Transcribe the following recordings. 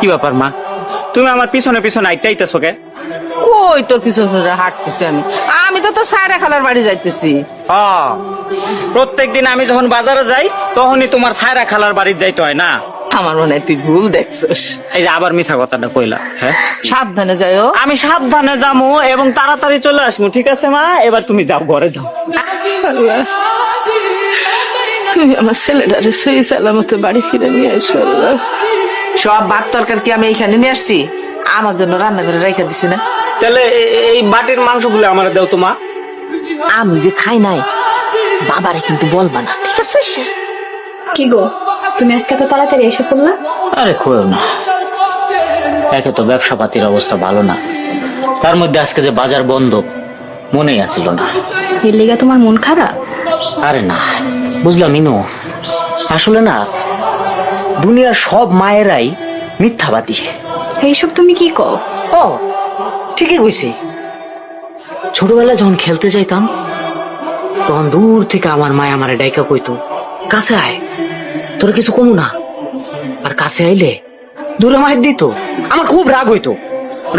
কি ব্যাপার মা, তুমি আমার পিছনে পিছনে আইটাইতেছো কে? ওই তোর পিছনে হাঁটতেছি আমি। আমি তো তোর সায়রা খালার বাড়ি যাইতেছি। প্রত্যেকদিন আমি যখন বাজারে যাই তখনই তোমার সায়রা খালার বাড়ি যাইতে হয় না? আমার মনে হয় তুই ভুল দেখছিস। এই যে আবার মিছা কথাটা কইলা। হ্যাঁ, সাবধানে যাইও। আমি সাবধানে যাবো এবং তাড়াতাড়ি চলে আসবো। ঠিক আছে মা, এবার তুমি যাও, ঘরে যাও। আল্লাহ, তুমি আমার ছেলেটারে সহি সালামতে বাড়ি ফিরে নিয়ে এসো আল্লাহ। সব ভাত তরকারি কি আমি এইখানে নিয়ে আসছি? আমার জন্য রান্না করে রেখে দিছি না? তাহলে এই বাটির মাংসগুলো আমার দাও তো মা। আমি যে খাই নাই বাবারে কিন্তু বলবা না, ঠিক আছে? কি গো, তুমি আজকে তো তাড়াতাড়ি এসে পড়লা? আরে কইও না, একে তো ব্যবসা পাতির অবস্থা ভালো না, তার মধ্যে আজকে যে বাজার বন্ধ, মনেই আছিল না। এর লেগে তোমার মন খারাপ? আরে না, বুঝলাম মিনু, আসলে না দুনিয়ার সব মায়েরাই মিথ্যাবাদী। এইসব তুমি কি কও? ও ঠিকই কইছি। ছোটবেলায় যখন খেলতে যাইতাম তখন দূর থেকে আমার মায় আমারে ডাইকা কইতো, কাছে আয়, তোর কিছু কমু না। আর কাছে আইলে দূরে মায়ের দিত। আমার খুব রাগ হইতো,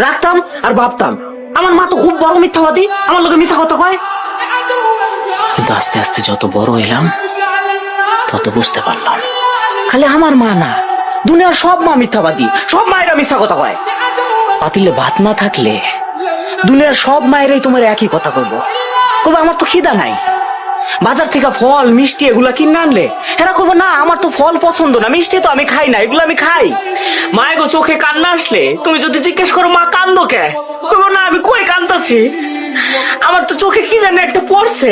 রাখতাম আর ভাবতাম আমার মা তো খুব বড় মিথ্যাবাদী, আমার লোকে মিথ্যা কথা কয়। কিন্তু আস্তে আস্তে যত বড় হইলাম তত বুঝতে পারলাম খালি আমার মা না, দুনিয়ার সব মা মিথ্যাবাদী, সব মায়েরা মিথ্যা কথা কয়। পাতিলে ভাত না থাকলে দুনিয়ার সব মায়েরাই তোমার একই কথা কইবো, আমার তো খিদা নাই, বাজার থেকে ফল মিষ্টি এগুলা কিনে আনলে এরা করবো না আমার তো ফল পছন্দ না, মিষ্টি তো আমি খাই না, এগুলো আমি খাই। মায়ের গো চোখে কান্না আসলে তুমি যদি জিজ্ঞেস করো মা কান্দো কে, করবো না আমি কই কান্দাছি, আমার তো চোখে কি জানি একটা পড়ছে।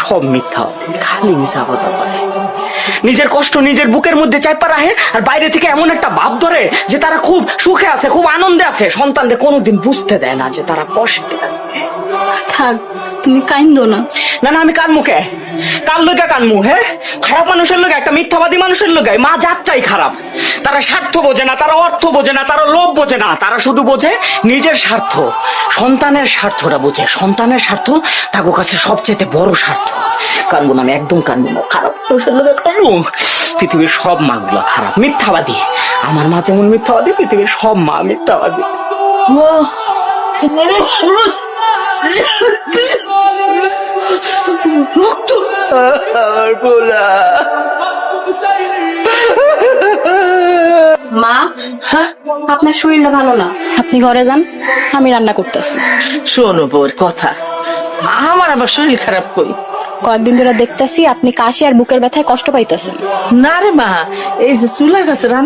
সব মিথ্যা, খালি মিশা কথা বলে, নিজের কষ্ট নিজের বুকের মধ্যে চাইপা রাখে আর বাইরে থেকে এমন একটা ভাব ধরে যে তারা খুব সুখে আছে, খুব আনন্দে আছে, সন্তানদের কোনোদিন বুঝতে দেয় না যে তারা কষ্টে আছে। থাক, তুমি কাইন্দো না। না না, আমি কানমু কে? কার লোকে কানমু? হ্যাঁ, খারাপ মানুষের লোকে, একটা মিথ্যাবাদী মানুষের লোকে মা জাতটাই খারাপ। তারা স্বার্থ বোঝে না, তারা অর্থ বোঝে না, তারা লোভ বোঝে না, তারা শুধু বোঝে নিজের স্বার্থ, সন্তানের স্বার্থটা বোঝে। সন্তানের স্বার্থ তার কাছে সবচেয়ে বড় স্বার্থ। কানবো না, আমি একদম কানবো না, খারাপ মানুষের লোকে কানবো। পৃথিবীর সব মা গুলা খারাপ, মিথ্যাবাদী। আমার মা যেমন মিথ্যাবাদী, পৃথিবীর সব মা মিথ্যাবাদী। মা, আপনার শরীরটা ভালো না, আপনি ঘরে যান, আমি রান্না করতেছি। শোনো বউর কথা, আমার আবার শরীর খারাপ কই? কয়েকদিন ধরে দেখতেছি আপনি কাশি আর বুকের ব্যথায় কষ্ট পাইতেছেন। না রে মা, এই যে চুলার কাছে রান্না